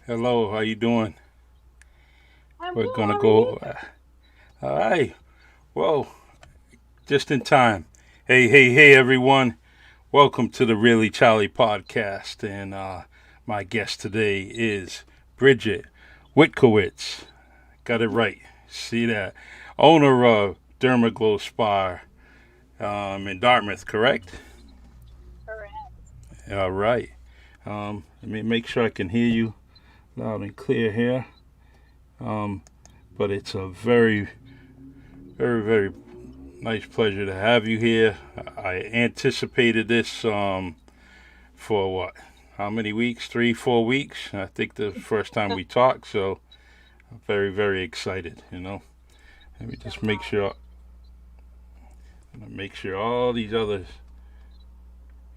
Hello, how you doing? I'm We're good. gonna How are you? go. All right. Well, just in time. Hey, everyone! Welcome to the Really Charlie podcast, and my guest today is Bridget Witkowicz. Got it right. See that? Owner of Derma Glow Spa in Dartmouth, correct? Correct. All right. Let me make sure I can hear you loud and clear here. Um, but it's a very nice pleasure to have you here. I anticipated this for what? How many weeks? 3, 4 weeks. I think the first time we talked, so I'm very excited. Let me So just much. make sure all these other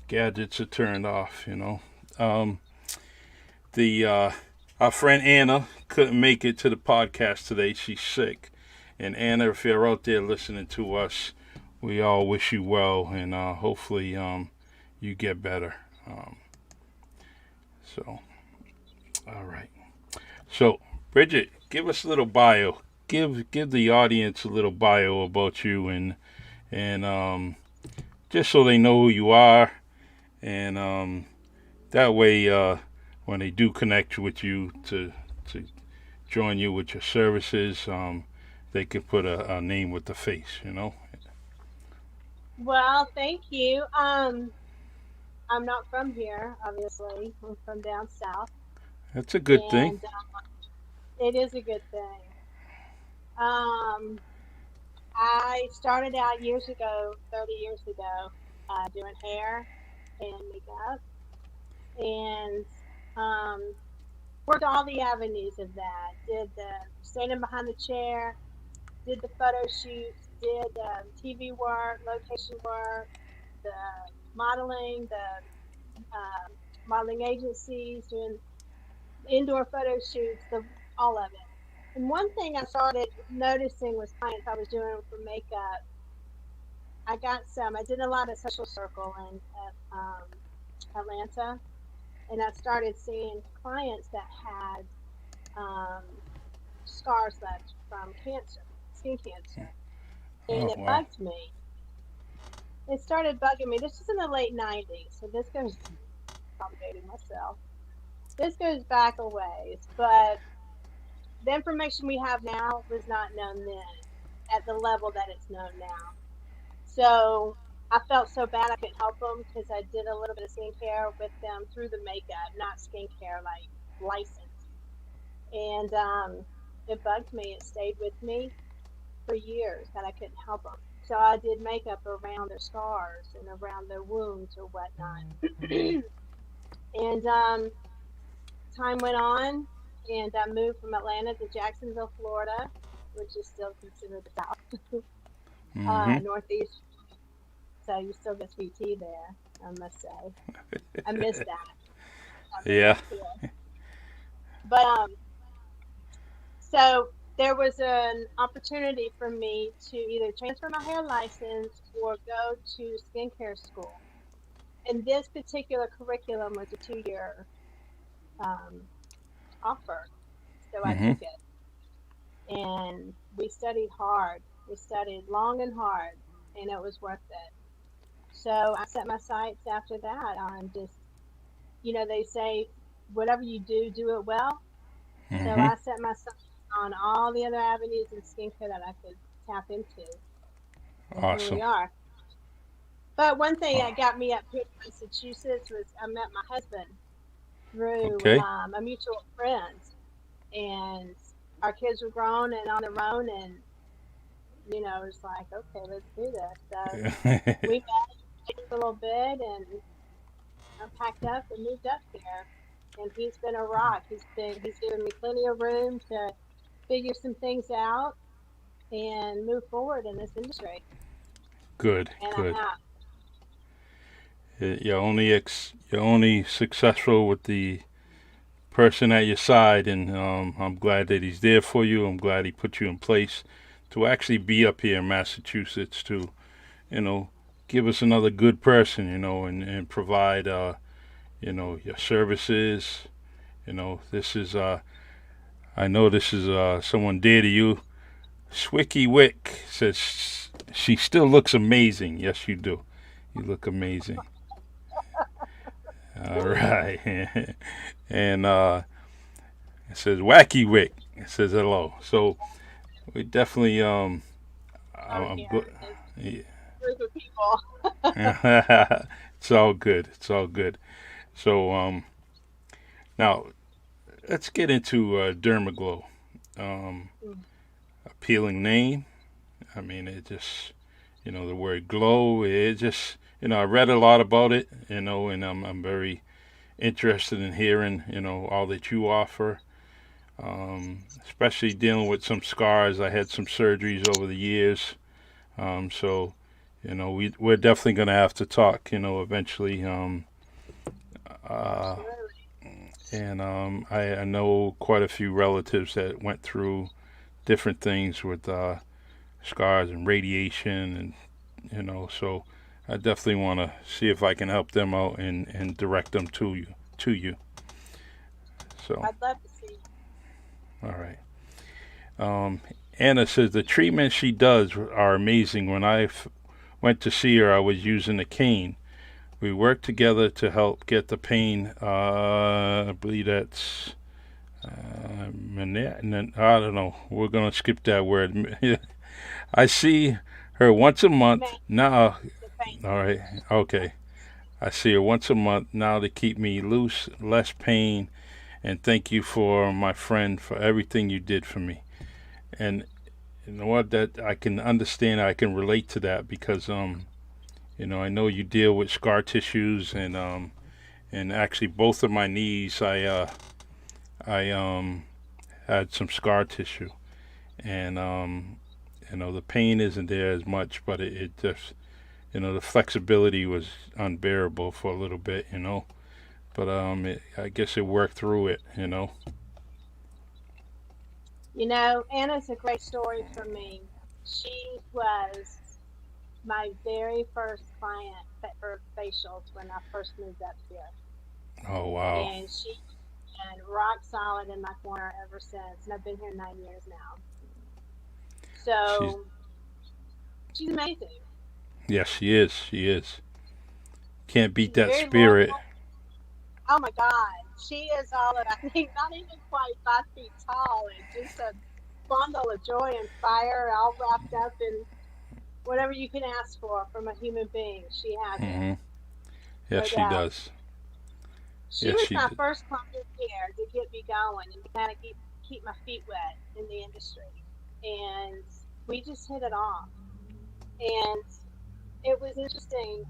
gadgets are turned off. Um, the our friend Anna couldn't make it to the podcast today. She's sick, and Anna, if you're out there listening to us, we all wish you well, and hopefully you get better. Um, so, all right. So, Bridget, give us a little bio. Give the audience a little bio about you, and just so they know who you are, and that way, when they do connect with you to join you with your services, they can put a name with the face. Well, thank you. I'm not from here, obviously. I'm from down south, That's a good thing. and it is a good thing. Um, I started out years ago, 30 years ago, doing hair and makeup, and um, worked all the avenues of that. Did the standing behind the chair, did the photo shoots, did TV work, location work, the modeling, the modeling agencies, doing indoor photo shoots, all of it. And one thing I started noticing was clients I was doing for makeup. I got some. I did a lot of social circle in Atlanta, and I started seeing clients that had um, scars left from cancer, skin cancer, and Oh it wow. bugged me. It started bugging me. This was in the late '90s, so this goes. I'm dating myself. This goes back a ways, but the information we have now was not known then at the level that it's known now. So I felt so bad I couldn't help them because I did a little bit of skincare with them through the makeup, not skincare like licensed. And it bugged me. It stayed with me for years that I couldn't help them. So I did makeup around their scars and around their wounds or whatnot. And time went on, and I moved from Atlanta to Jacksonville, Florida, which is still considered the South, Mm-hmm. Northeast. So you still get sweet tea there, I must say. I miss that. I really Yeah. do. But so there was an opportunity for me to either transfer my hair license or go to skincare school. And this particular curriculum was a 2 year um, offer, so I Mm-hmm. took it. And we studied hard. We studied long and hard, and it was worth it. So I set my sights after that on just, they say, whatever you do, do it well. So Mm-hmm. I set my sights on all the other avenues in skincare that I could tap into. And here we Awesome. are. But one thing Oh, that got me up here to Massachusetts was I met my husband through okay. a mutual friend. And our kids were grown and on their own. And, it's like, okay, let's do this. So we met for a little bit, and I packed up and moved up here. And he's been a rock. He's given me plenty of room to figure some things out and move forward in this industry. Good. And I Good. have. You're only successful with the person at your side, and I'm glad that he's there for you. I'm glad he put you in place to actually be up here in Massachusetts to, you know, give us another good person, and provide, your services This is I know this is someone dear to you. Wick says she still looks amazing. Yes, you do. You look amazing. All right. And it says Wacky Wick. It says hello. So we definitely Oh I'm yeah, good. this Yeah. group of people. It's all good. It's all good. So now let's get into Derma Glow. Um, Mm. Appealing name. I mean, it just the word glow. It just I read a lot about it. And I'm very interested in hearing all that you offer. Especially dealing with some scars. I had some surgeries over the years. So we're definitely going to have to talk. Eventually. Uh, Absolutely. and I know quite a few relatives that went through different things with scars and radiation, and so I definitely want to see if I can help them out and direct them to you. So, I'd love to see. all right. Um, Anna says the treatments she does are amazing. When went to see her, I was using a cane. We worked together to help get the pain. I believe that's I don't know. We're gonna skip that word. I see her once a month Man, now. the pain. All right. Okay. I see her once a month now to keep me loose, less pain, and thank you for my friend for everything you did for me. And you know what? That I can understand. I can relate to that because I know you deal with scar tissues and actually both of my knees, I had some scar tissue, and the pain isn't there as much, but it just the flexibility was unbearable for a little bit. But I guess it worked through it. Anna's a great story for me. She was my very first client for facials when I first moved up here. Oh wow. And she's been rock solid in my corner ever since. And I've been here 9 years now. She's So she's amazing. Yes, she is. She is. Can't beat She's that very loyal. spirit. Oh my God. She is all of, I think, not even quite 5 feet tall and just a bundle of joy and fire, all wrapped up in whatever you can ask for from a human being. She has it, Hmm. Yes, no she doubt. does. She Yes, was she my did. first client here to get me going and to kind of keep my feet wet in the industry. And we just hit it off. And it was interesting.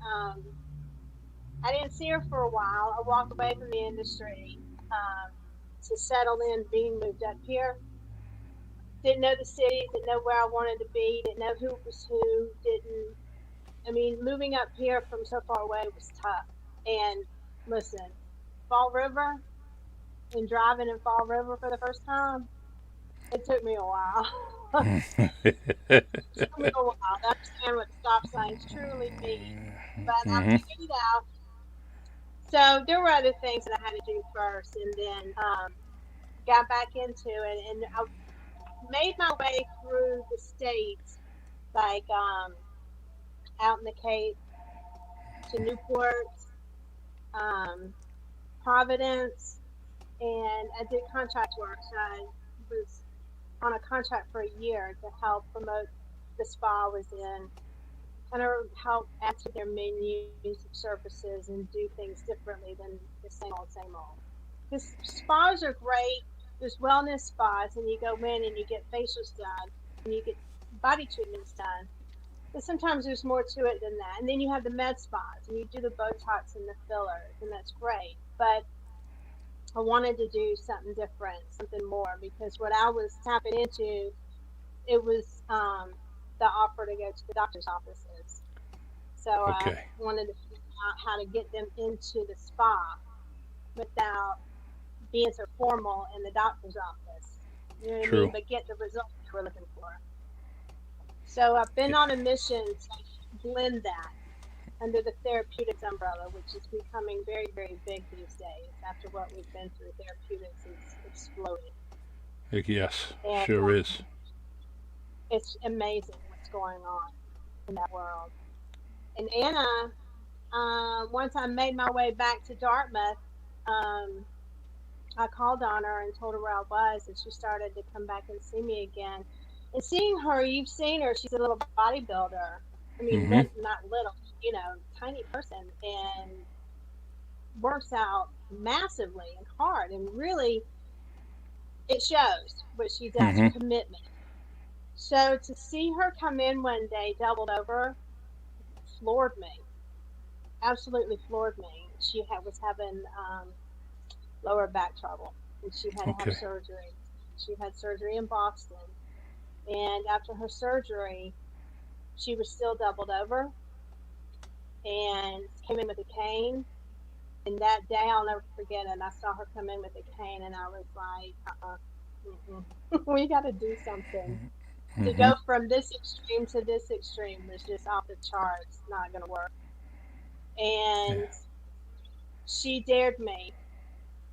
I didn't see her for a while. I walked away from the industry to settle in being moved up here. Didn't know the city, didn't know where I wanted to be, didn't know who was who, didn't. I mean, moving up here from so far away was tough. And listen, Fall River and driving in Fall River for the first time, it took me a while. It took me a while to understand what stop signs truly mean. But I Hmm. figured it out. So there were other things that I had to do first, and then got back into it, and I made my way through the states, like out in the Cape to Newport, um, Providence, and I did contract work. So I was on a contract for a year to help promote the spa I was in, kind of help add to their menus of services and do things differently than the same old. Because spas are great. There's wellness spas, and you go in and you get facials done, and you get body treatments done. But sometimes there's more to it than that. And then you have the med spas, and you do the Botox and the fillers, and that's great. But I wanted to do something different, something more, because what I was tapping into, it was the offer to go to the doctor's offices. So I Okay. wanted to figure out how to get them into the spa without being so formal in the doctor's office. You know what I mean? True. But get the results they were looking for. So I've been Yeah. on a mission to blend that. under the therapeutics umbrella, which is becoming very, very big these days. After what we've been through, therapeutics is exploding, Yes, and sure is. it's amazing what's going on in that world. And Anna, once I made my way back to Dartmouth, um, I called on her and told her where I was, and she started to come back and see me again. And seeing her, you've seen her, she's a little bodybuilder. I mean, Mm-hmm. not little, tiny person, and works out massively and hard. And really, it shows what she does, Mm-hmm. commitment. So to see her come in one day doubled over floored me, absolutely floored me. Was having lower back trouble, and she had to have Okay. surgery. She had surgery in Boston, and after her surgery, she was still doubled over and came in with a cane. And that day, I'll never forget it. I saw her come in with a cane, and I was like, we got to do something. To Mm-hmm. go from this extreme to this extreme was just off the charts, not going to work. Yeah. And she dared me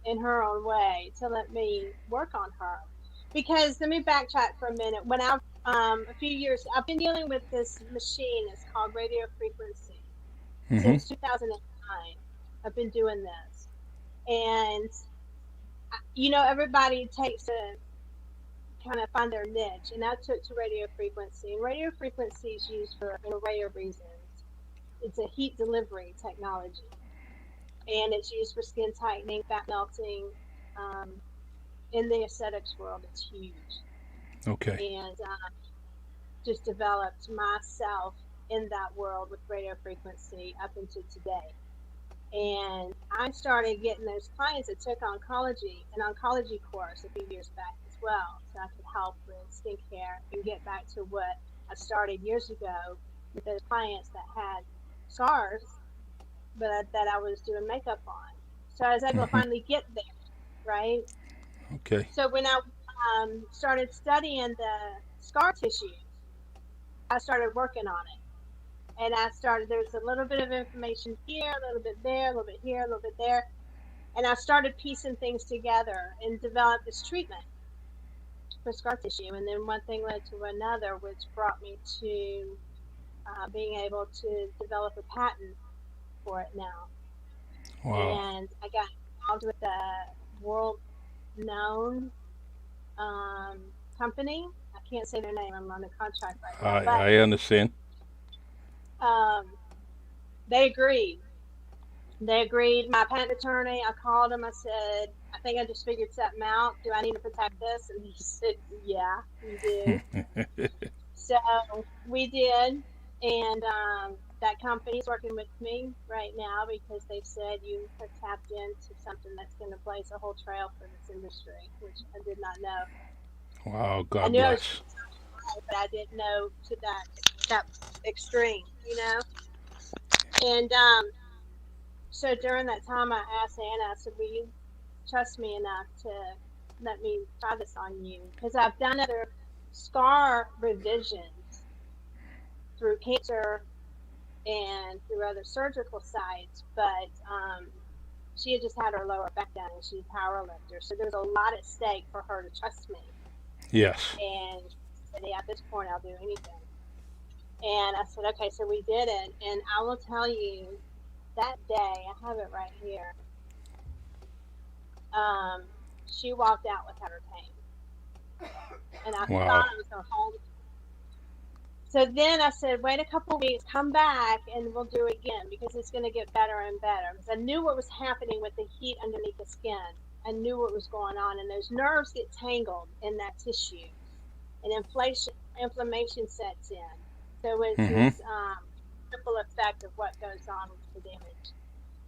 in her own way to let me work on her. Because let me backtrack for a minute. When I a few years, I've been dealing with this machine. It's called radio frequency Mm-hmm. since 2009. I've been doing this, and everybody takes a kind of find their niche, and I took to radio frequency. And radio frequency is used for an array of reasons. It's a heat delivery technology, and it's used for skin tightening, fat melting. Um, in the aesthetics world, it's huge. Okay. And just developed myself in that world with radio frequency up until today. And I started getting those clients that took an oncology course a few years back as well, so I could help with skincare and get back to what I started years ago with those clients that had scars, but that I was doing makeup on. So I was able to Mm-hmm. finally get there, right? Okay. So when I started studying the scar tissues, I started working on it. And there's a little bit of information here, a little bit there, a little bit here, a little bit there. And I started piecing things together and developed this treatment for scar tissue. And then one thing led to another, which brought me to being able to develop a patent for it now. Wow. And I got involved with a world known um, company. I can't say their name. I'm on a contract right now, but I understand. um, they agreed. They agreed. My patent attorney, I called him. I said, I think I just figured something out. Do I need to protect this? And he said, yeah, you do. So we did. And that company is working with me right now because they said you have tapped into something that's going to blaze a whole trail for this industry, which I did not know. Wow. I God knew I was, bless. but I didn't know to that extreme. And so during that time, I asked Anna, I said, will you trust me enough to let me try this on you? Because I've done other scar revisions through cancer and through other surgical sites, but she had just had her lower back done and she's a power lifter. So there's a lot at stake for her to trust me. Yes. And she said, yeah, at this point, I'll do anything. And I said, okay, so we did it. And I will tell you, that day, I have it right here. She walked out without her cane, and I thought Wow. I was going to hold it. So then I said, wait a couple of weeks, come back, and we'll do it again because it's going to get better and better. Because I knew what was happening with the heat underneath the skin. I knew what was going on, and those nerves get tangled in that tissue, and inflammation sets in. So it's Mm-hmm. this ripple effect of what goes on with the damage.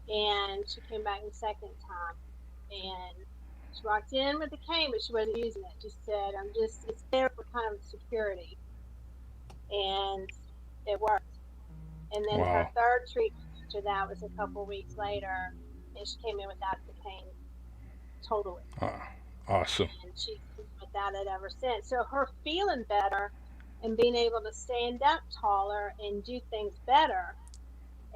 And she came back the second time, and she walked in with the cane, but she wasn't using it. She said, it's there for kind of security. And it worked. And then her Wow. third treatment after that was a couple weeks later, and she came in without the cane totally. Uh, awesome. And she's been without it ever since. So her feeling better and being able to stand up taller and do things better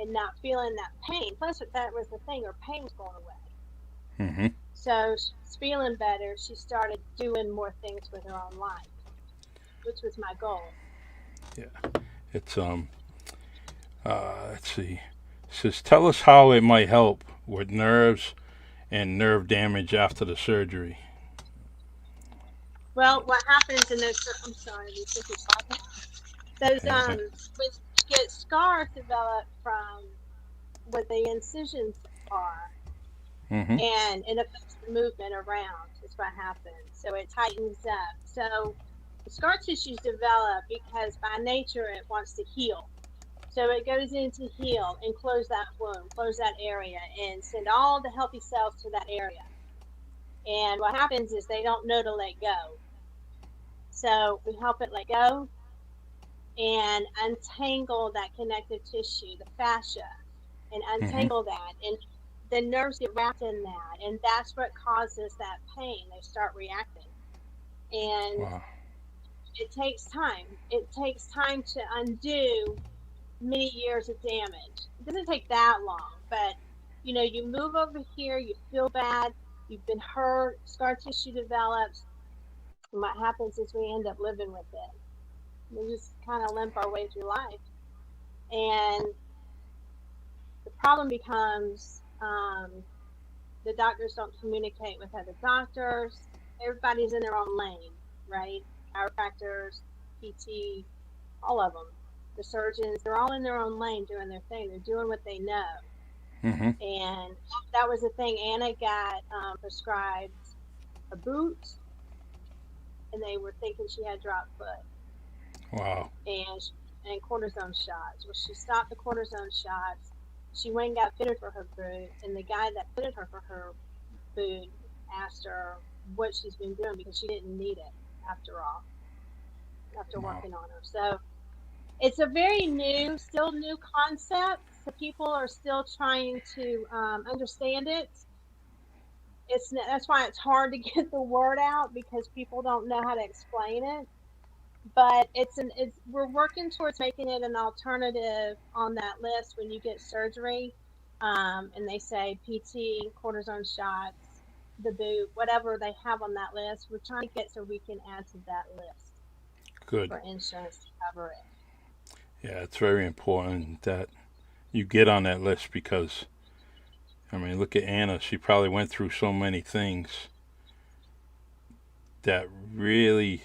and not feeling that pain. Plus, that was the thing, her pain was going away. Mm-hmm. So she's feeling better. She started doing more things with her own life, which was my goal. Yeah. It's let's see. It says, tell us how it might help with nerves and nerve damage after the surgery. Well, what happens in those? I'm sorry, those when you get scars develop from what the incisions are, Mm-hmm. and it affects the movement around. Is what happens. So it tightens up. So the scar tissues develop because by nature it wants to heal. So it goes in to heal and close that wound, close that area, and send all the healthy cells to that area. And what happens is they don't know to let go. So we help it let go and untangle that connective tissue, the fascia, and Mm-hmm. untangle that. And the nerves get wrapped in that. And that's what causes that pain. They start reacting. And Wow. it takes time. It takes time to undo many years of damage. It doesn't take that long, but you move over here, you feel bad, you've been hurt, scar tissue develops, and what happens is we end up living with it. We just kind of limp our way through life. And the problem becomes the doctors don't communicate with other doctors. Everybody's in their own lane, right? Chiropractors, PT, all of them. The surgeons, they're all in their own lane doing their thing. They're doing what they know. Mm-hmm. And that was the thing. Anna got prescribed a boot, and they were thinking she had drop foot. Wow. And cortisone shots. Well, she stopped the cortisone shots. She went and got fitted for her boot, and the guy that fitted her for her boot asked her what she's been doing because she didn't need it after all, after Wow. working on her. So it's a very still new concept. So people are still trying to understand it. That's why it's hard to get the word out because people don't know how to explain it. But we're working towards making it an alternative on that list when you get surgery, and they say PT, cortisone shots, the boot, whatever they have on that list. We're trying to get so we can add to that list Good. for insurance to cover it. Yeah, it's very important that you get on that list because, I mean, look at Anna. She probably went through so many things that really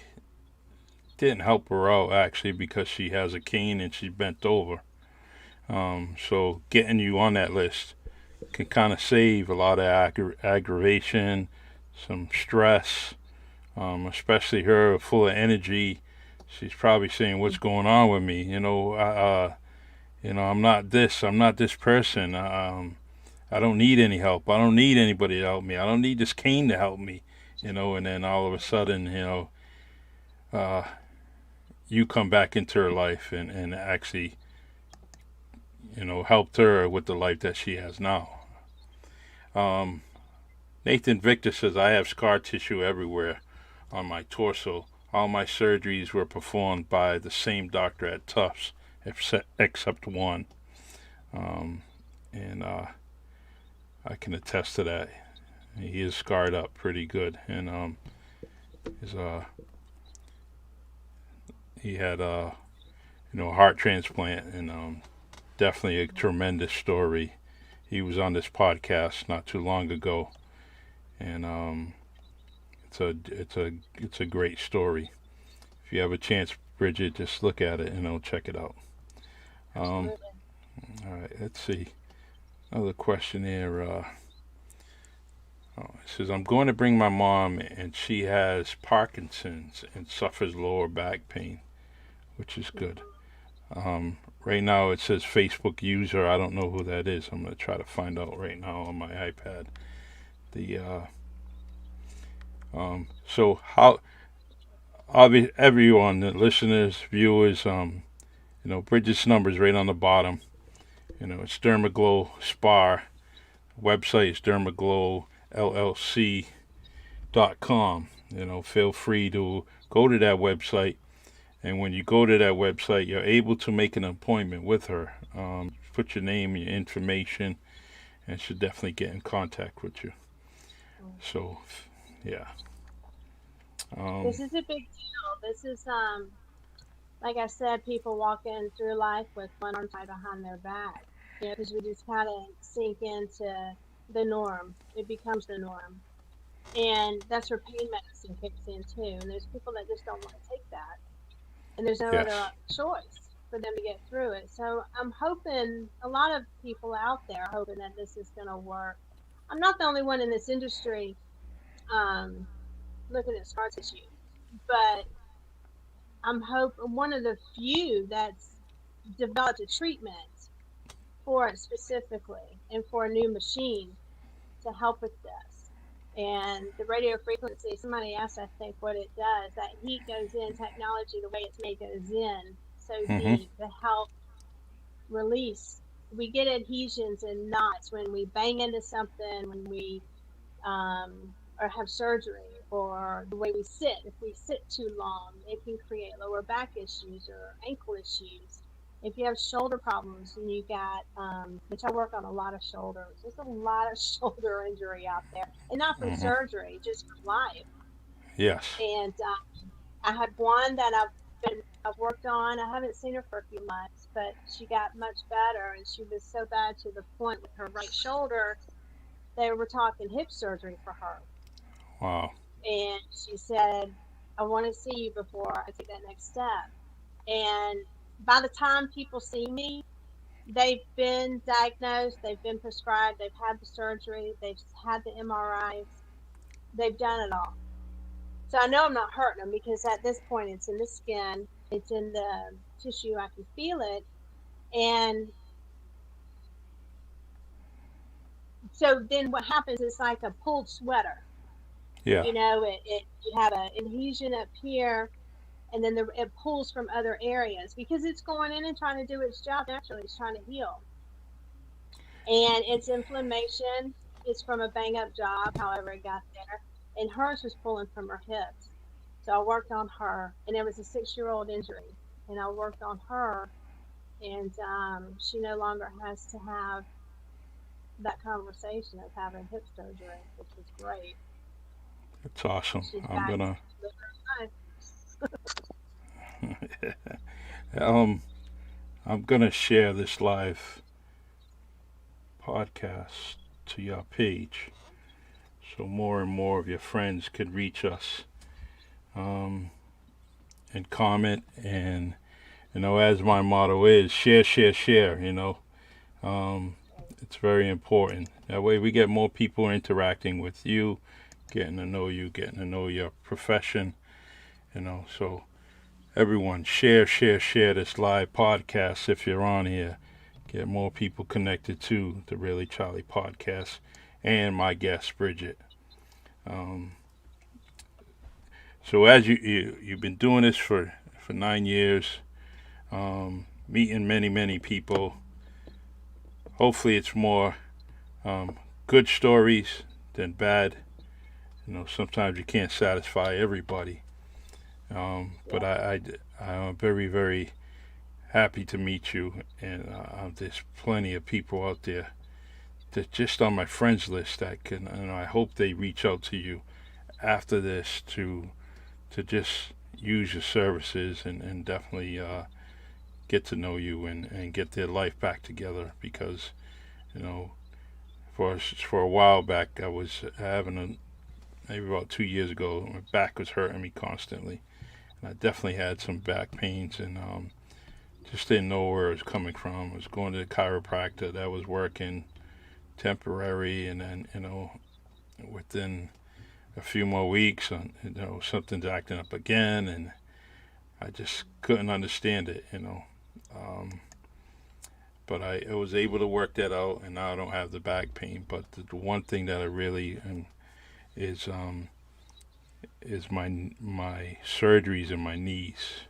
didn't help her out, actually, because she has a cane and she's bent over. So getting you on that list can kind of save a lot of aggravation, some stress, especially her full of energy. She's probably saying, "What's going on with me?" I'm not this. I'm not this person. I don't need any help. I don't need anybody to help me. I don't need this cane to help me. And then all of a sudden, uh, you come back into her life and actually, helped her with the life that she has now. Um, Nathan Victor says, I have scar tissue everywhere on my torso. All my surgeries were performed by the same doctor at Tufts, except one. And I can attest to that. He is scarred up pretty good. And his, he had a heart transplant, and definitely a tremendous story. He was on this podcast not too long ago, and it's a great story. If you have a chance, Bridget, just look at it and check it out. Um, Absolutely. all right, let's see. Another question here. It says, I'm going to bring my mom, and she has Parkinson's and suffers lower back pain, which is good. Right now it says Facebook user. I don't know who that is. I'm going to try to find out right now on my iPad. The so how everyone, the listeners, viewers, Bridget's number is right on the bottom. It's Derma Glow Spa. Website is dermaglowllc.com. Feel free to go to that website, and when you go to that website, you're able to make an appointment with her. put your name and your information, and should definitely get in contact with you. So, yeah. This is a big deal. This is like I said, people walking through life with one arm tied behind their back. Because we just kind of sink into the norm. It becomes the norm. And that's where pain medicine kicks in too. And there's people that just don't want to take that. And there's no Yes. other choice for them to get through it. So I'm hoping, a lot of people out there are hoping that this is going to work. I'm not the only one in this industry looking at scar tissue, but I'm one of the few that's developed a treatment for it specifically, and for a new machine to help with this. And the radio frequency, somebody asked, I think, what it does. That heat goes in, technology, the way it's made goes in so Mm-hmm. deep to help release. We get adhesions and knots when we bang into something, when we or have surgery, or the way we sit. If we sit too long, it can create lower back issues or ankle issues. If you have shoulder problems and you got, which I work on a lot of shoulders, there's a lot of shoulder injury out there, and not from Mm-hmm. surgery, just from life. Yes. And I had one that I've worked on. I haven't seen her for a few months, but she got much better, and she was so bad to the point with her right shoulder, they were talking hip surgery for her. Wow. And she said, I want to see you before I take that next step. And by the time people see me, they've been diagnosed, they've been prescribed, they've had the surgery, they've had the MRIs, they've done it all. So I know I'm not hurting them, because at this point it's in the skin, it's in the tissue, I can feel it. And so then what happens is like a pulled sweater. Yeah. You know, you have an adhesion up here, and then it pulls from other areas because it's going in and trying to do its job naturally. It's trying to heal. And it's inflammation. It's from a bang up job, however it got there. And hers was pulling from her hips. So I worked on her, and it was a 6-year-old injury. And I worked on her, and she no longer has to have that conversation of having hip surgery, which was great. It's awesome. She's I'm back gonna to live her life. um I'm gonna share this live podcast to your page, so more and more of your friends could reach us, um, and comment. And as my motto is, share, share, share. It's very important. That way we get more people interacting with you, getting to know you, getting to know your profession. So everyone, share, share, share this live podcast if you're on here. Get more people connected to the Really Charlie podcast and my guest Bridget. Um, so as you've been doing this for 9 years, meeting many people. Hopefully it's more good stories than bad. Sometimes you can't satisfy everybody. But I'm very, very happy to meet you. And there's plenty of people out there that just on my friends list that can, and I hope they reach out to you after this to just use your services, and definitely get to know you, and get their life back together. Because for a while back, I was having maybe about 2 years ago, my back was hurting me constantly, and I definitely had some back pains, and just didn't know where it was coming from. I was going to the chiropractor, that was working temporary, and then within a few more weeks, something's acting up again, and I just couldn't understand it. But I was able to work that out, and now I don't have the back pain. But the one thing that I really is my surgeries in my knees,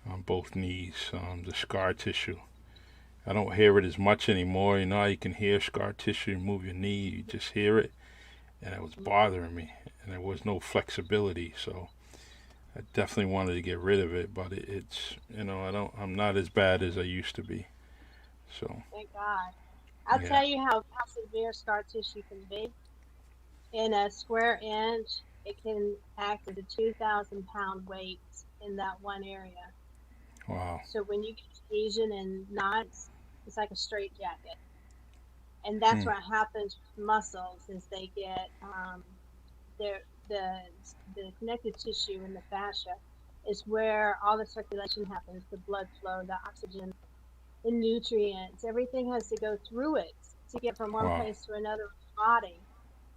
on both knees, the scar tissue. I don't hear it as much anymore. How you can hear scar tissue move your knee, you just hear it, and it was bothering me, and there was no flexibility. So I definitely wanted to get rid of it, but it's I'm not as bad as I used to be. So Thank God. I'll yeah. tell you how severe scar tissue can be. In a square inch, it can act as a 2,000-pound weight in that one area. Wow. So when you get adhesion and knots, it's like a straight jacket. And that's Hmm. what happens with muscles is they get their the the connective tissue in the fascia is where all the circulation happens, the blood flow, the oxygen, the nutrients, everything has to go through it to get from one Wow. place to another in the body.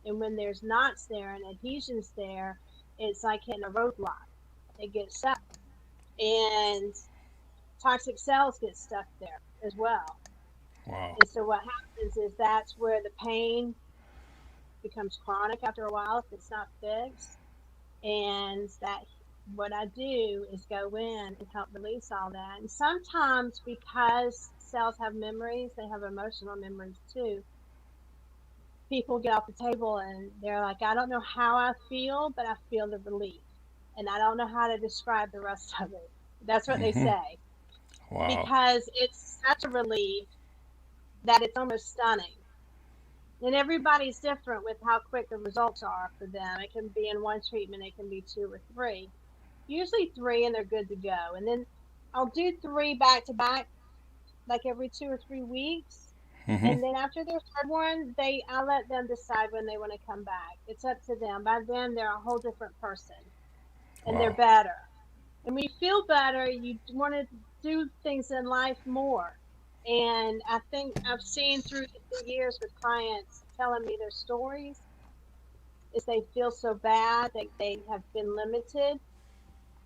And when there's knots there and adhesions there, it's like hitting a roadblock. It gets stuck. And toxic cells get stuck there as well. Wow. And so what happens is that's where the pain becomes chronic after a while if it's not fixed. And that what I do is go in and help release all that. And sometimes because cells have memories, they have emotional memories too. People get off the table and they're like, I don't know how I feel, but I feel the relief. And I don't know how to describe the rest of it. That's what they Hmm. say. Wow. Because it's such a relief that it's almost stunning. And everybody's different with how quick the results are for them. It can be in one treatment, it can be two or three. Usually three, and they're good to go. And then I'll do three back to back, like every 2 or 3 weeks. Hmm. And then after their third one, I let them decide when they want to come back. It's up to them. By then, they're a whole different person, and they're Wow. better. And when you feel better, you want to do things in life more. And I think I've seen through the years with clients telling me their stories is they feel so bad that they have been limited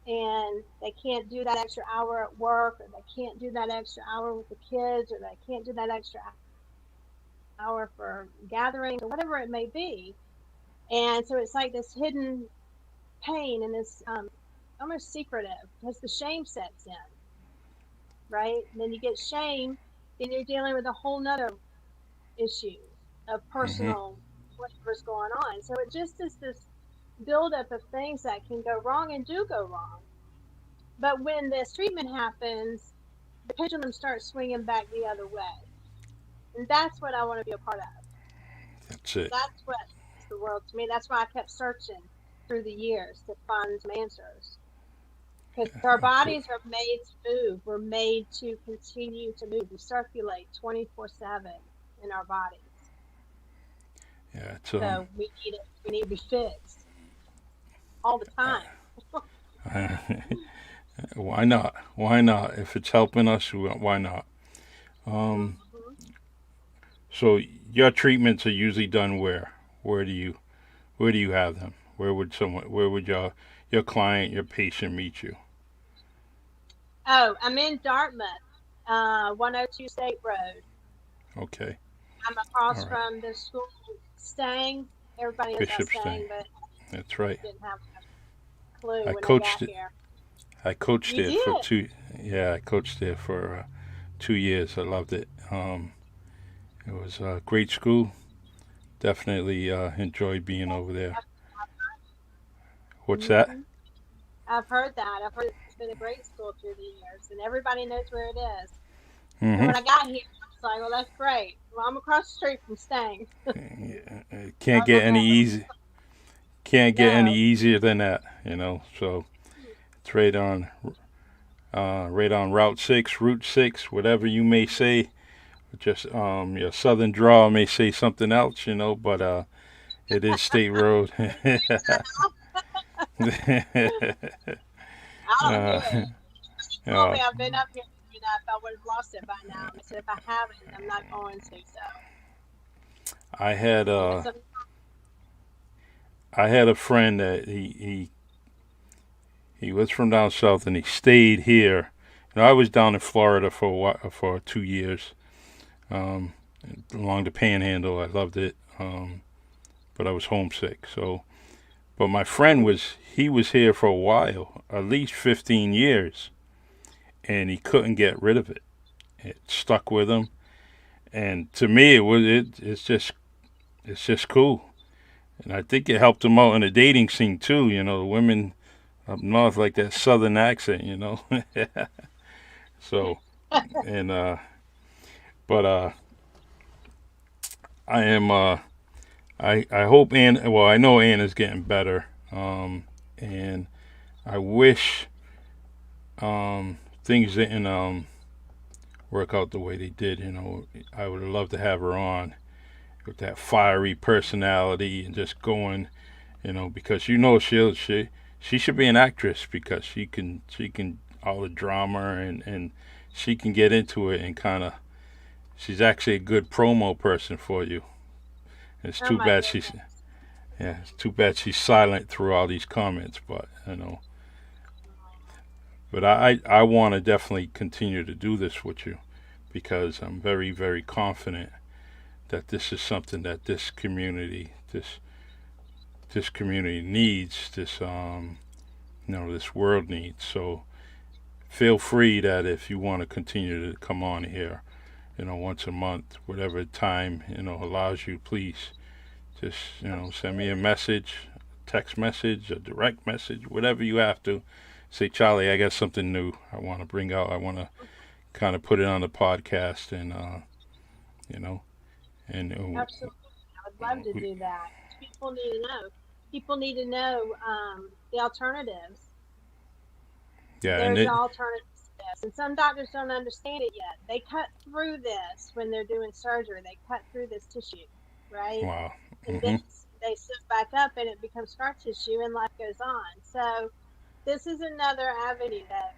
and they can't do that extra hour at work, or they can't do that extra hour with the kids, or they can't do that extra hour for gatherings or whatever it may be. And so it's like this hidden pain and this almost secretive because the shame sets in, right? And then you get shame, then you're dealing with a whole nother issue of Hmm. personal whatever's going on. So it just is this buildup of things that can go wrong and do go wrong. But when this treatment happens, the pendulum starts swinging back the other way. And that's what I want to be a part of. That's it. That's what is the world to me. That's why I kept searching through the years to find some answers. Because our Good. bodies are made to move. We're made to continue to move. We circulate 24/7 in our bodies. Yeah. So we need to be fixed all the time. Why not? Why not? If it's helping us, why not? Um. Hmm. So your treatments are usually done where? Where do you Where do you have them? Where would your client, your patient meet you? Oh, I'm in Dartmouth, 102 State Road. Okay. I'm across All right. from the school Stang. Everybody knows about Bishop's thing. Stang, but That's right. didn't have a clue I when I got coached it. here. I coached You there for did? two. Yeah, I coached there for 2 years. I loved it. It was a great school. Definitely enjoyed being over there. What's that? Mm-hmm. I've heard that. I've heard it's been a great school through the years, and everybody knows where it is. And Mm-hmm. when I got here, I was like, well, that's great. Well, I'm across the street from Stang. Yeah, I can't was get like, any oh, easy. Can't get any no. easier than that. So it's right on Route 6, whatever you may say. Just your southern drawl may say something else, but it is State Road. I don't do uh, it. You told uh, me I've been up here enough, I would have lost it by now. And I said, if I haven't, I'm not going to. So, I had you know, uh, some, I had a friend that he was from down south and he stayed here. I was down in Florida for for 2 years, um, along the Panhandle. I loved it, but I was homesick. But my friend he was here for a while, at least 15 years, and he couldn't get rid of it. It stuck with him, and to me, it's just cool. And I think it helped him out in the dating scene too. The women up north like that southern accent. So and But I am I hope Ann. Well, I know Anna's getting better. And I wish things didn't work out the way they did. I would have loved to have her on with that fiery personality and just going. Because she should be an actress because she can all the drama and she can get into it and kind of. She's actually a good promo person for you. It's Oh too my bad she's goodness. yeah, it's too bad she's silent through all these comments, but I want to definitely continue to do this with you because I'm very very confident that this is something that this community needs, this world needs. So feel free that if you want to continue to come on here, once a month, whatever time allows you, please just send me a message, text message, a direct message, whatever you have to. Say, Charlie, I got something new I want to bring out. I want to kind of put it on the podcast, and you know, and Absolutely. I would love to do that. People need to know. People need to know the alternatives. yeah, and There's it, alternatives to this. And some doctors don't understand it yet. They cut through this when they're doing surgery. They cut through this tissue, right? wow, And then hmm they sew back up and it becomes scar tissue and life goes on. So this is another avenue that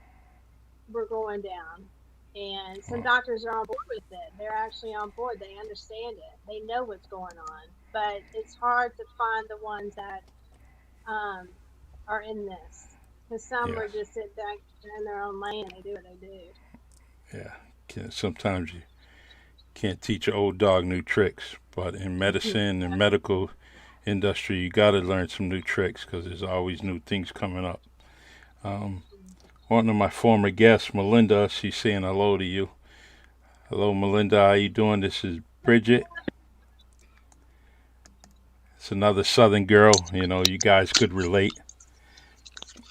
we're going down. And some wow, doctors are on board with it. They're actually on board. They understand it. They know what's going on. But it's hard to find the ones that um, are in this. Because some are yes, just sit back in their own lane and they do what they do. yeah. Sometimes you can't teach an old dog new tricks, but in medicine and medical industry, you got to learn some new tricks because there's always new things coming up. Um, One of my former guests, Melinda, she's saying hello to you. Hello, Melinda. How you doing? This is Bridget. It's another Southern girl. You guys could relate.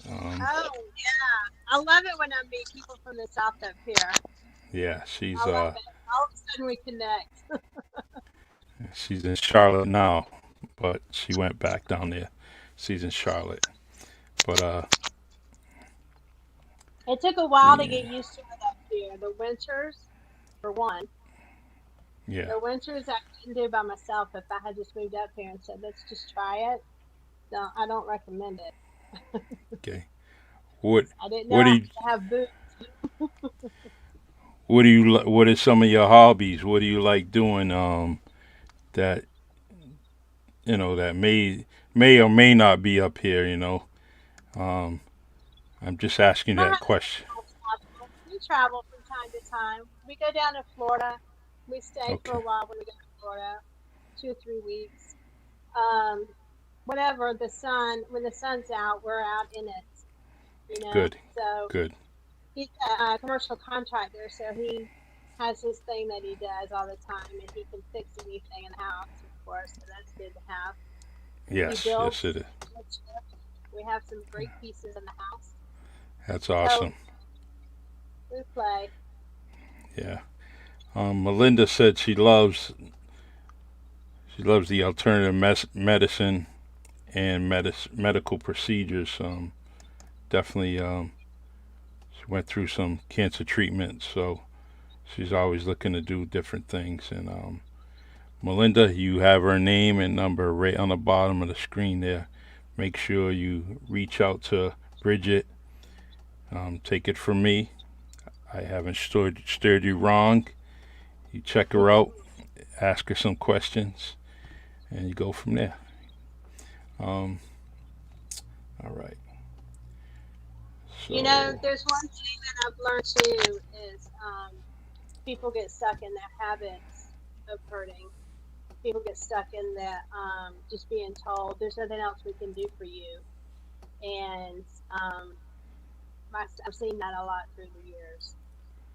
Um, Oh, yeah. I love it when I meet people from the South up here. yeah, I love it. All of a sudden we connect. she's in Charlotte now, but she went back down there. She's in Charlotte, but It took a while to get yeah, used to it up here. The winters, for one, yeah. the winters I couldn't do by myself if I had just moved up here and said, let's just try it. No, I don't recommend it. Okay. What I didn't know what I do had you to have boots. what are some of your hobbies? What do you like doing? That that may or may not be up here. Um, I'm just asking My that husband question. travel. We travel from time to time. We go down to Florida. We stay for a Okay. while when we go to Florida, 2 or 3 weeks. Um, whatever when the sun's out, we're out in it. You know. Good. So Good. he's a commercial contractor, so he has his thing that he does all the time, and he can fix anything in the house, of course. So that's good to have. He Yes. Yes, builds. it is. We have some great pieces in the house, That's so awesome. we play. Yeah. Melinda said she loves the alternative medicine and medical procedures. Definitely. She went through some cancer treatment, so she's always looking to do different things. And Melinda, you have her name and number right on the bottom of the screen there. Make sure you reach out to Bridget. Take it from me. I haven't steered you wrong. You check her out, ask her some questions, and you go from there. Um, all right. You know, So, there's one thing that I've learned too is people get stuck in their habits of hurting. People get stuck in that just being told there's nothing else we can do for you, and I've seen that a lot through the years,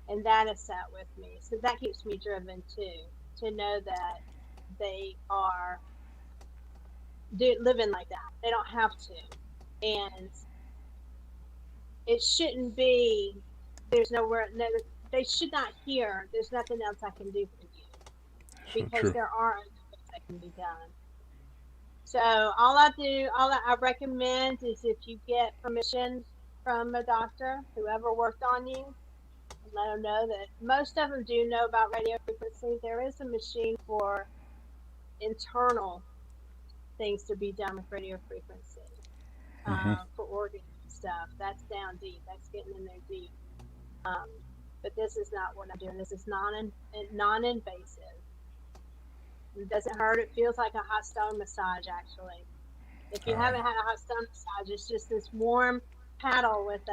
and that has sat with me. So that keeps me driven too, to know that they are living like that. They don't have to, and it shouldn't be. There's nowhere. No, they should not hear, there's nothing else I can do for you, So because true. there are other things that can be done. So all I recommend is, if you get permission from a doctor, whoever worked on you, and let them know that most of them do know about radio frequency. There is a machine for internal things to be done with radio frequency, Hmm. for organ stuff. That's down deep. That's getting in there deep. Um, but this is not what I'm doing. This is non-invasive. It doesn't hurt. It feels like a hot stone massage, actually. If you All right. haven't had a hot stone massage, it's just this warm paddle with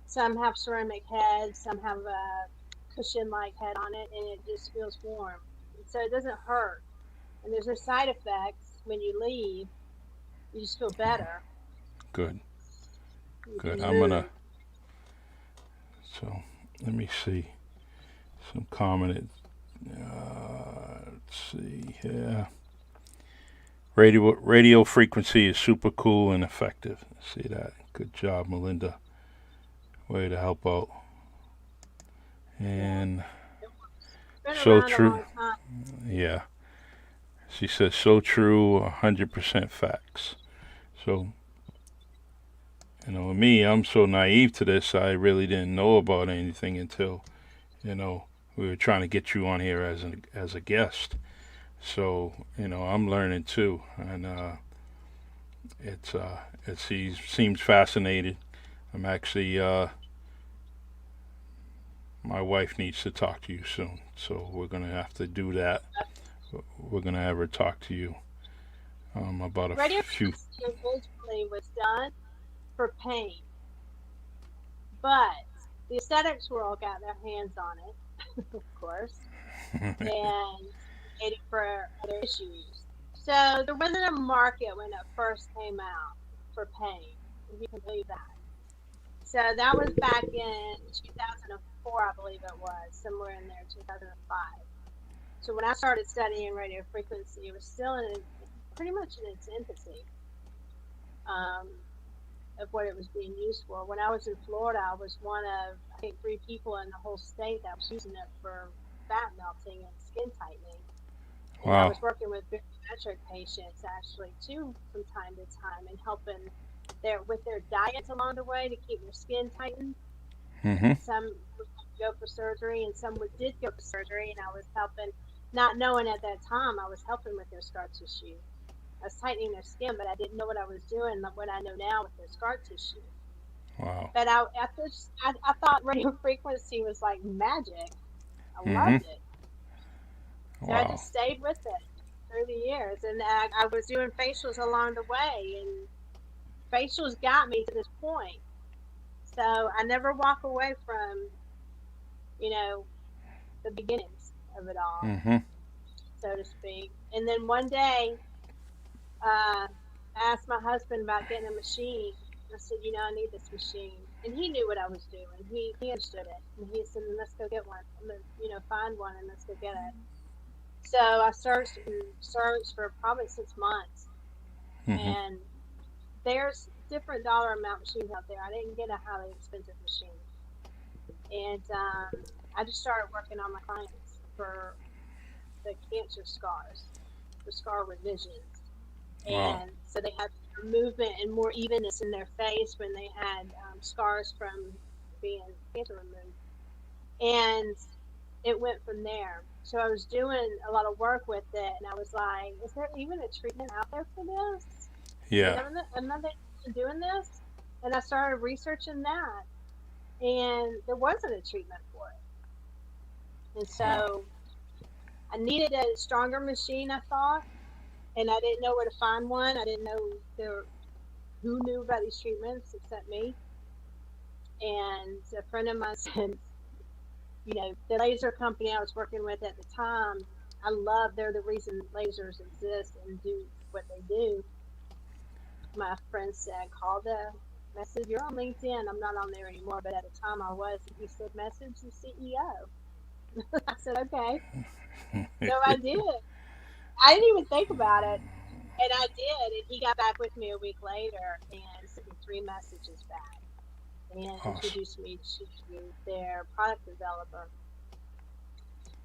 some have ceramic heads, some have a cushion-like head on it, and it just feels warm. So it doesn't hurt, and there's no side effects when you leave. You just feel better. Good. You Good. can I'm gonna. move. So let me see. Some commented. Let's see here. Radio frequency is super cool and effective. See that? Good job, Melinda. Way to help out. Yeah, And it's been so around a true. long time. Yeah. She says so true. 100% facts. So me, I'm so naive to this. I really didn't know about anything until we were trying to get you on here as a guest. So I'm learning too, and it seems fascinating. I'm actually my wife needs to talk to you soon, so we're gonna have to do that. We're gonna have her talk to you about a Radio few. frequency originally was done for pain, but the aesthetics world got their hands on it, of course, and made it for other issues. So there wasn't a market when it first came out for pain, if you can believe that. So that was back in 2004, I believe it was, somewhere in there, 2005. So when I started studying radio frequency, it was still pretty much in its infancy, um, of what it was being used for. When I was in Florida, I was one of, I think, 3 people in the whole state that was using it for fat melting and skin tightening. And I Wow. was working with bariatric patients, actually, too, from time to time, and helping with their diets along the way to keep their skin tightened. Mhm. Some would go for surgery, and some did go for surgery, and I was helping, not knowing at that time, I was helping with their scar tissue. I was tightening their skin, but I didn't know what I was doing, like what I know now with their scar tissue. Wow. But I thought radio frequency was like magic. I Mhm. loved it. So I Wow. just stayed with it through the years. And I was doing facials along the way, and facials got me to this point. So I never walk away from, you know, the beginnings of it all, Mhm. so to speak. And then one day, I asked my husband about getting a machine. I said, I need this machine. And he knew what I was doing. He understood it. And he said, let's go get one. I'm going to, find one and let's go get it. So I searched and searched for probably 6 months. Mhm. And there's different dollar amount machines out there. I didn't get a highly expensive machine. And I just started working on my clients for the cancer scars, for scar revisions. Wow. And so they had movement and more evenness in their face when they had scars from being cancer removed. And it went from there. So I was doing a lot of work with it, and I was like, is there even a treatment out there for this? Is Yeah. another doing this? And I started researching that, and there wasn't a treatment for it. And Wow. so I needed a stronger machine, I thought, and I didn't know where to find one. I didn't know who knew about these treatments except me. And a friend of mine said, the laser company I was working with at the time, they're the reason lasers exist and do what they do. My friend said, call the, I said, you're on LinkedIn. I'm not on there anymore, but at the time I was. And he said, message the CEO. I said, okay. So I did. I didn't even think about it. And I did. And he got back with me a week later and sent me 3 messages back. and Awesome. introduced me to their product developer.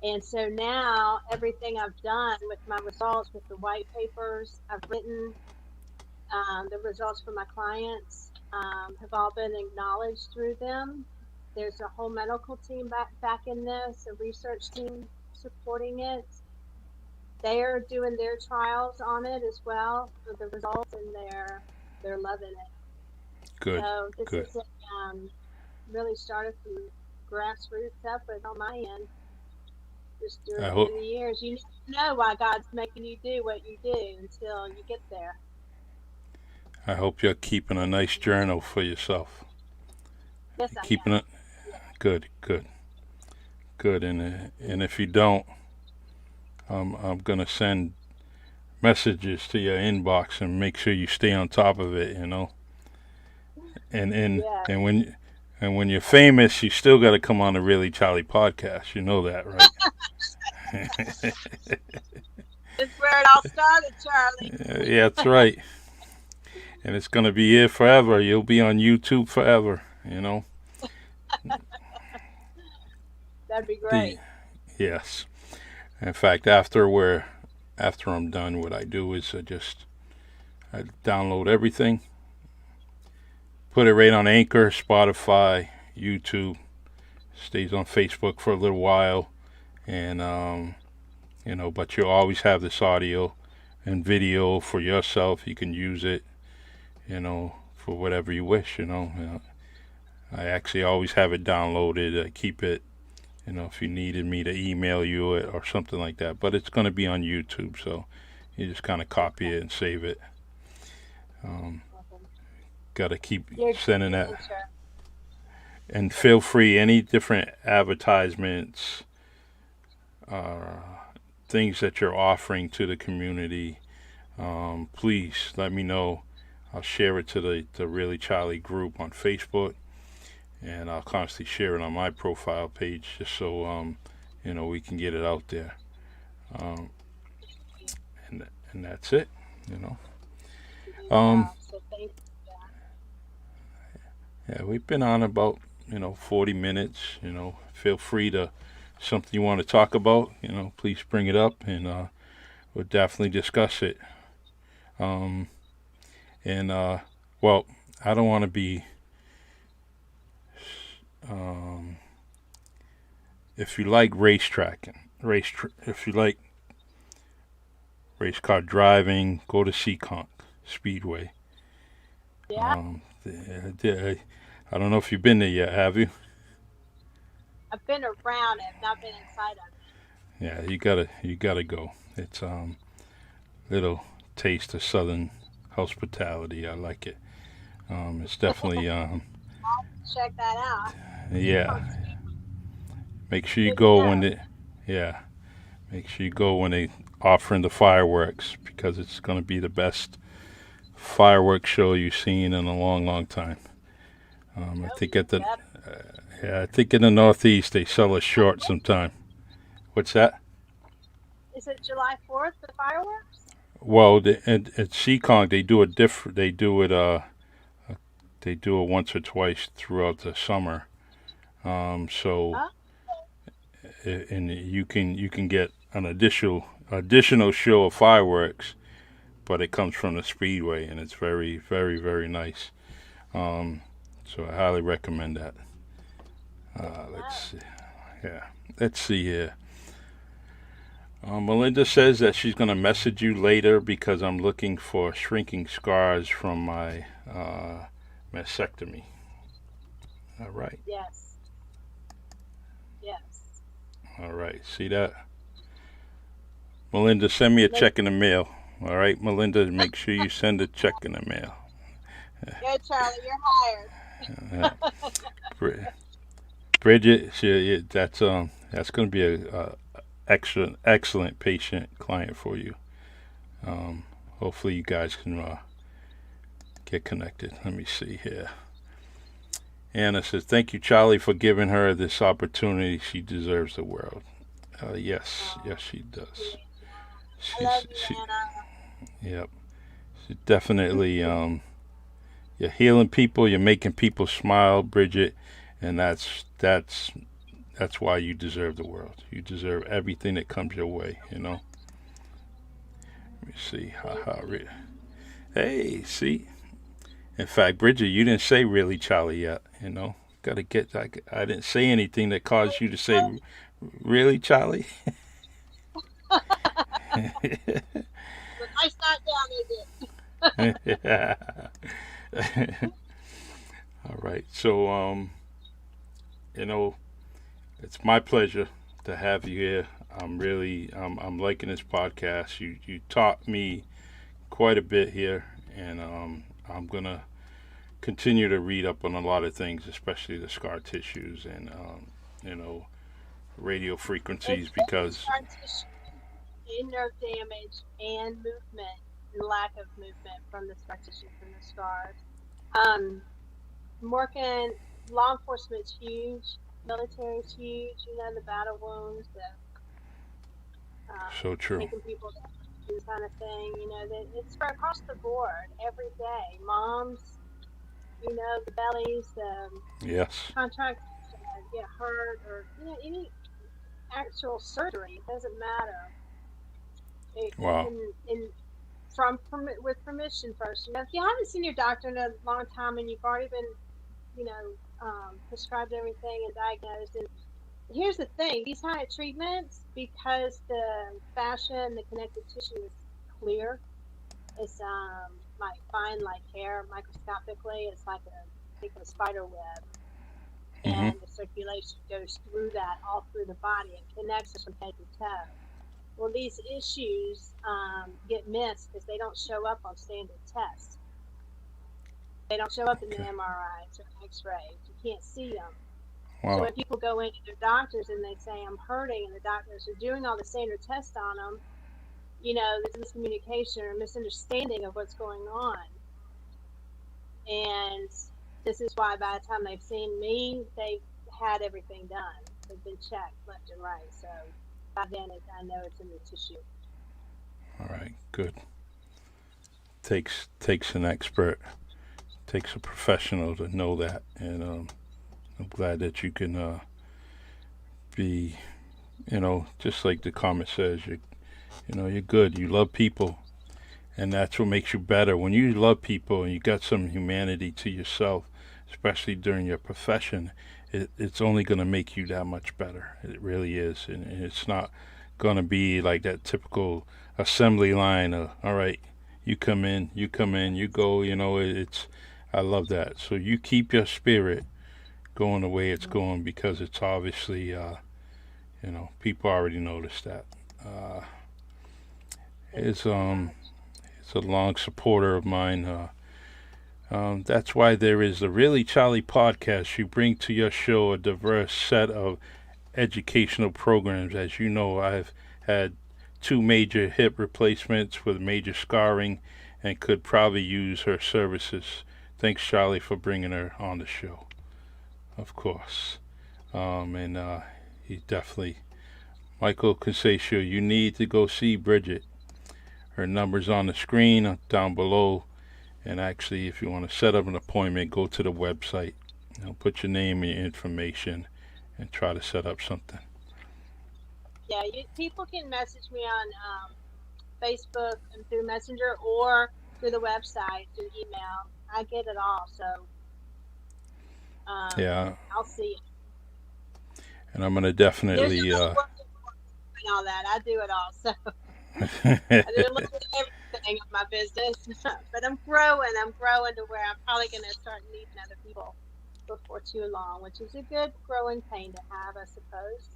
And so now everything I've done with my results, with the white papers I've written, the results for my clients have all been acknowledged through them. There's a whole medical team back in this, a research team supporting it. They are doing their trials on it as well for the results, and they're loving it. Good. So this Good. is really started from grassroots effort on my end, just I through hope. the years. You never know why God's making you do what you do until you get there. I hope you're keeping a nice journal for yourself. Yes, I Keeping am. it good. Good. Good. And if you don't, I'm gonna send messages to your inbox and make sure you stay on top of it. And and Yeah. and when and when you're famous, you still got to come on the Really Charlie podcast. You know that, right? That's where it all started, Charlie. Yeah, that's right. And it's gonna be here forever. You'll be on YouTube forever. That'd be The great. yes. In fact, after I'm done, what I do is I download everything, put it right on Anchor, Spotify, YouTube. Stays on Facebook for a little while, and but you'll always have this audio and video for yourself. You can use it, for whatever you wish. I actually always have it downloaded. I keep it, if you needed me to email you it or something like that. But it's going to be on YouTube, so you just kind of copy it and save it. Awesome. Got to keep You're sending that. doing, Charlie. And feel free, any different advertisements, uh, things that you're offering to the community, please let me know. I'll share it to the Really Charlie group on Facebook, and I'll constantly share it on my profile page just so we can get it out there. Um, and that's it. You know. Um, So thank you. yeah, we've been on about 40 minutes. Feel free to something you want to talk about. Please bring it up, and we'll definitely discuss it. Um, and well, I don't want to be. Um, if you like if you like race car driving, go to Seekonk Speedway. Yeah, I don't know if you've been there yet, have you? I've been around it, not been inside of it. Yeah, you gotta go. It's little taste of Southern hospitality. I like it. It's definitely Check that out. yeah. Make sure you Good to go know. yeah. Make sure you go when they offering the fireworks because it's gonna be the best fireworks show you've seen in a long, long time. I Oh, think you at the got yeah, I think in the Northeast they sell us short sometime. What's that? Is it July 4th, the fireworks? Well, at Seekonk they do it different. They do it once or twice throughout the summer. So Huh? and you can get an additional show of fireworks, but it comes from the speedway and it's very very very nice. Um, so I highly recommend that. Good to Let's know. see. Yeah, let's see here. Melinda says that she's going to message you later because I'm looking for shrinking scars from my mastectomy. All right. Yes. Yes. All right. See that? Melinda, send me a Look, check in the mail. All right, Melinda, make sure you send a check in the mail. good, Charlie. You're Uh, hired. Bri- Bridget, that's going to be a excellent patient client for you. Hopefully, you guys can get connected. Let me see here. Anna says, "Thank you, Charlie, for giving her this opportunity. She deserves the world." Yes, Oh, yes, she does. sweet. I love She's you, she, Anna. yep, she's definitely you're healing people, you're making people smile, Bridget, and that's why you deserve the world. You deserve everything that comes your way. Let me see. Thank Haha. you. Hey, see. In fact, Bridget, you didn't say really, Charlie, yet. Gotta get. I didn't say anything that caused you to say really, Charlie. But I sat down, is All right. So, you know, it's my pleasure to have you here. I'm liking this podcast. You taught me quite a bit here, and I'm gonna continue to read up on a lot of things, especially the scar tissues and you know radio frequencies, it's because scar tissue and nerve damage and movement and lack of movement from the scar tissue from the scars. Um, I'm working. Law enforcement's huge. Military's huge. The battle wounds, the so true. taking people down, this kind of thing. That it's spread across the board every day. Moms, the bellies, the Yes. contracts get hurt, or any actual surgery. It doesn't matter. It Wow. can, with permission first. If you haven't seen your doctor in a long time and you've already been, prescribed everything and diagnosed, and here's the thing: these kind of treatments, because the fascia and the connective tissue is clear, it's like fine like hair microscopically. It's like a spider web, Hmm. and the circulation goes through that all through the body and connects us from head to toe. Well, these issues get missed because they don't show up on standard tests. They don't show up in the Okay. MRIs or X-rays. You can't see them. So Wow. when people go into their doctors and they say, I'm hurting, and the doctors are doing all the standard tests on them, there's miscommunication or misunderstanding of what's going on. And this is why by the time they've seen me, they've had everything done. They've been checked left and right. So by then, I know it's in the tissue. All right. Good. Takes an expert, takes a professional to know that, and I'm glad that you can be, just like the comment says, you're good. You love people, and that's what makes you better. When you love people and you got some humanity to yourself, especially during your profession, it's only going to make you that much better. It really is, and it's not going to be like that typical assembly line of, all right, you come in, you go. It's I love that. So you keep your spirit going the way it's going, because it's obviously people already noticed that. Uh, Thank it's you so um much. it's a long supporter of mine. That's why there is the Really Charlie podcast. You bring to your show a diverse set of educational programs. As you know, I've had two major hip replacements with major scarring and could probably use her services. Thanks, Charlie, for bringing her on the show, of course. And he definitely, Michael Consatio, you need to go see Bridget. Her number's on the screen down below. And actually, if you want to set up an appointment, go to the website. Put your name and your information, and try to set up something. Yeah, people can message me on Facebook and through Messenger or through the website, through email. I get it all, so Yeah, I'll see it. and I'm gonna There's definitely. nobody working for me and all that. I do it all, so I do a little bit of everything in my business. But I'm growing. I'm growing to where I'm probably going to start needing other people before too long, which is a good growing pain to have, I suppose.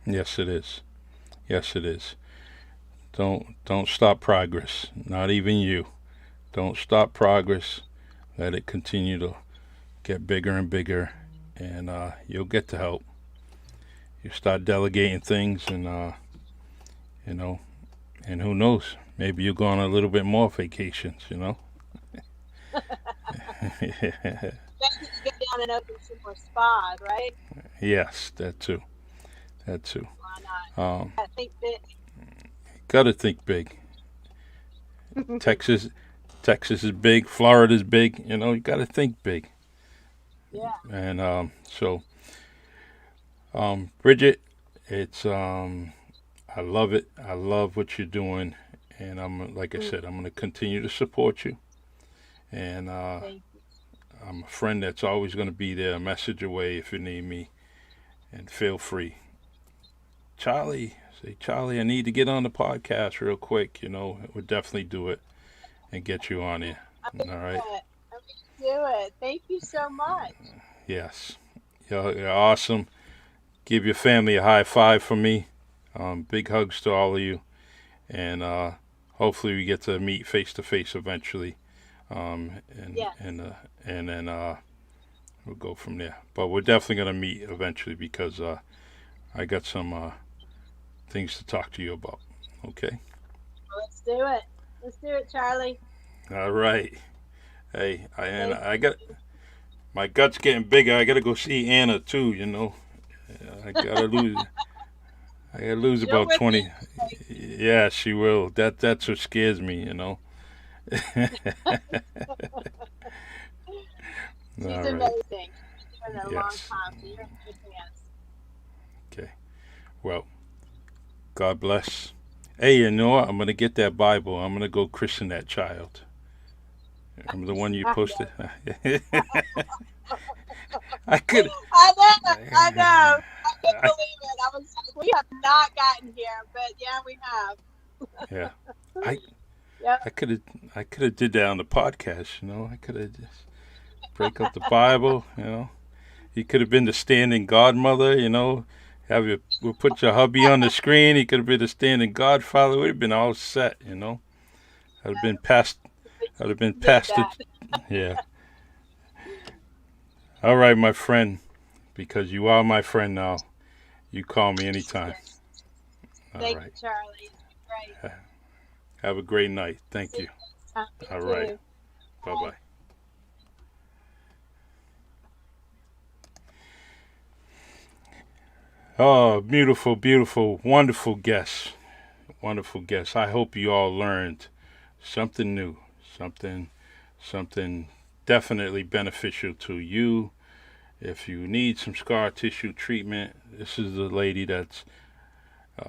Yes, it is. Yes, it is. Don't stop progress. Not even you. Don't stop progress. Let it continue to get bigger and bigger, and you'll get the help. You start delegating things, and you know, and who knows? Maybe you'll go on a little bit more vacations. Especially to get down and open some more spas, right? Yes, that too. That too. Why not? Um, I think that Gotta think big. Texas, Texas is big. Florida's big. You know, you got to think big. Yeah. And Bridget, it's I love it. I love what you're doing, and I'm like I said, I'm going to continue to support you. And Thank you. I'm a friend that's always going to be there, a message away if you need me, and feel free. Charlie, say Charlie, I need to get on the podcast real quick. You know, we'll definitely do it and get you on here. I'm All right. gonna do it. Thank you so much. Yes. You're awesome. Give your family a high five from me. Big hugs to all of you. And hopefully we get to meet face to face eventually. And, Yes. and then we'll go from there. But we're definitely going to meet eventually because I got some things to talk to you about. Okay? Well, let's do it. Let's do it, Charlie. All right. Hey, Thank I got my gut's getting bigger. I got to go see Anna too, you know. I got to lose. I gotta lose She'll about whip 20. Yeah, she will. That's what scares me, you know. She's All right. amazing. She's been doing it a long Yes. time, so you're in good hands. Okay. Well, God bless. Hey, you know what? I'm gonna get that Bible. I'm gonna go christen that child. Remember the one you I posted? know. I could. I know. I couldn't I, believe it. We have not gotten here, but yeah, we have. yeah. I Yep. I could have did that on the podcast. You know. I could have just break up the Bible. You know. You could have been the standing godmother. You know. We'll put your hubby on the screen. He could have been the standing godfather. We'd have been all set. You know. I'd have been past. I'd have been Did past it. that. Yeah. All right, my friend. Because you are my friend now. You call me anytime. Yes. All Thank you, right. Charlie. It's great. Have a great night. Thank See you. next time. You All right. too. Bye bye. Oh, beautiful, beautiful, wonderful guests. Wonderful guests. I hope you all learned something new, something definitely beneficial to you. If you need some scar tissue treatment, this is the lady that's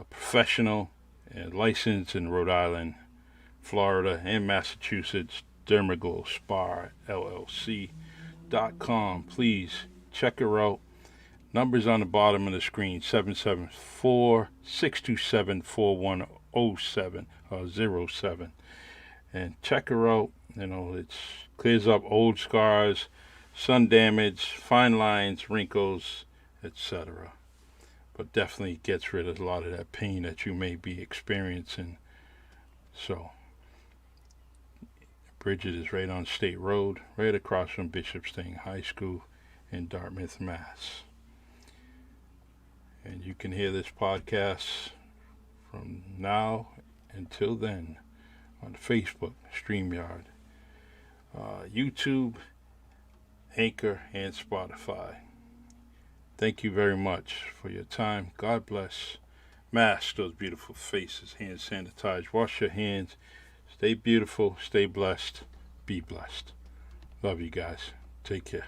professional and licensed in Rhode Island, Florida, and Massachusetts. Derma Glow Spa LLC.com. Please check her out. Numbers on the bottom of the screen: 774-627-4107. And check her out. You know, it clears up old scars, sun damage, fine lines, wrinkles, etc. But definitely gets rid of a lot of that pain that you may be experiencing. So, Bridget is right on State Road, right across from Bishopston High School in Dartmouth, Mass. And you can hear this podcast from now until then on Facebook, StreamYard, YouTube, Anchor, and Spotify. Thank you very much for your time. God bless. Mask those beautiful faces. Hand sanitize. Wash your hands. Stay beautiful. Stay blessed. Be blessed. Love you guys. Take care.